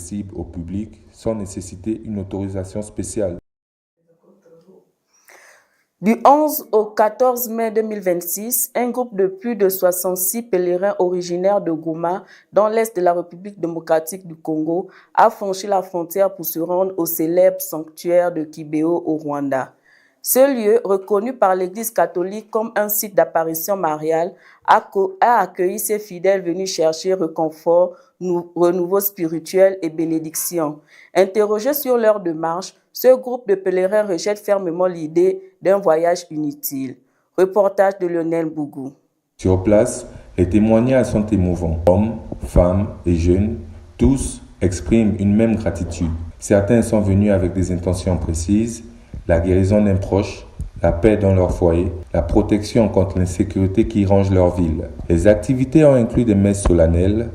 accessible au public sans nécessiter une autorisation spéciale. Du 11 au 14 mai 2026, un groupe de plus de 66 pèlerins originaires de Goma, dans l'est de la République démocratique du Congo, a franchi la frontière pour se rendre au célèbre sanctuaire de Kibeho au Rwanda. Ce lieu, reconnu par l'Église catholique comme un site d'apparition mariale, a accueilli ses fidèles venus chercher réconfort, renouveau spirituel et bénédiction. Interrogé sur leur démarche, ce groupe de pèlerins rejette fermement l'idée d'un voyage inutile. Reportage de Lionel Bougou. Sur place, les témoignages sont émouvants. Hommes, femmes et jeunes, tous expriment une même gratitude. Certains sont venus avec des intentions précises, la guérison d'un proche, la paix dans leur foyer, la protection contre l'insécurité qui ronge leur ville. Les activités ont inclus des messes solennelles,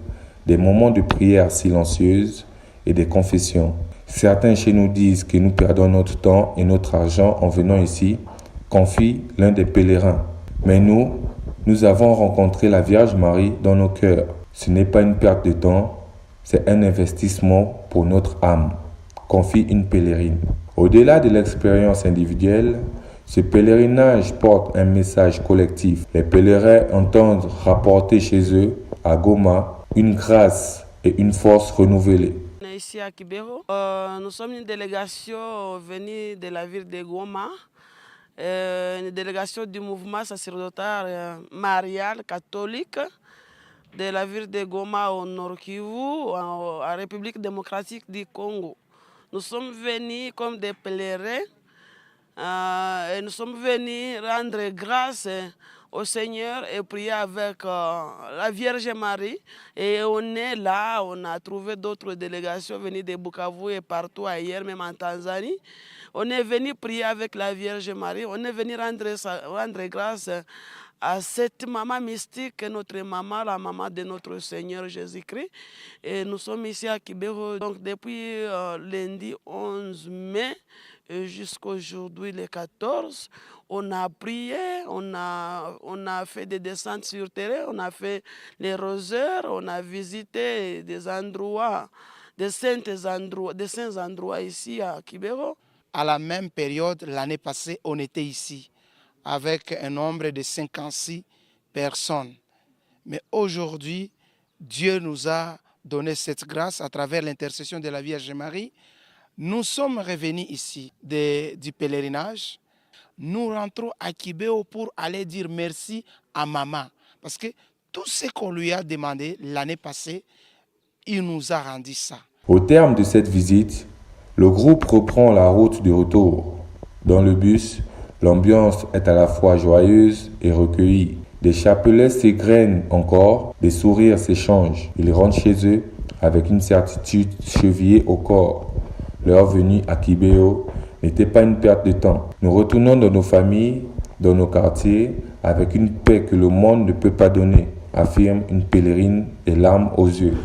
des moments de prière silencieuses et des confessions. Certains chez nous disent que nous perdons notre temps et notre argent en venant ici, confie l'un des pèlerins. Mais nous avons rencontré la Vierge Marie dans nos cœurs. Ce n'est pas une perte de temps, c'est un investissement pour notre âme, confie une pèlerine. Au-delà de l'expérience individuelle, ce pèlerinage porte un message collectif. Les pèlerins entendent rapporter chez eux, à Goma, une grâce et une force renouvelée. Ici à Kibeho, nous sommes une délégation venue de la ville de Goma, une délégation du mouvement sacerdotal marial catholique de la ville de Goma au Nord Kivu, en République démocratique du Congo. Nous sommes venus comme des pèlerins et nous sommes venus rendre grâce au Seigneur et prier avec la Vierge Marie. Et on est là, on a trouvé d'autres délégations venues de Bukavu et partout ailleurs, même en Tanzanie. On est venu prier avec la Vierge Marie, on est venu rendre grâce à cette maman mystique, notre maman, la maman de notre Seigneur Jésus-Christ. Et nous sommes ici à Kibeho, donc depuis lundi 11 mai jusqu'à aujourd'hui le 14, on a prié, on a fait des descentes sur terrain, on a fait les rosaires, on a visité des endroits, des saints endroits ici à Kibeho. À la même période, l'année passée, on était ici avec un nombre de 56 personnes. Mais aujourd'hui, Dieu nous a donné cette grâce à travers l'intercession de la Vierge Marie. Nous sommes revenus ici du pèlerinage. Nous rentrons à Kibeho pour aller dire merci à maman. Parce que tout ce qu'on lui a demandé l'année passée, il nous a rendu ça. Au terme de cette visite, le groupe reprend la route du retour. Dans le bus, l'ambiance est à la fois joyeuse et recueillie. Des chapelets s'égrènent encore, des sourires s'échangent. Ils rentrent chez eux avec une certitude chevillée au corps. Leur venue à Kibeho n'était pas une perte de temps. Nous retournons dans nos familles, dans nos quartiers, avec une paix que le monde ne peut pas donner, affirme une pèlerine et larmes aux yeux.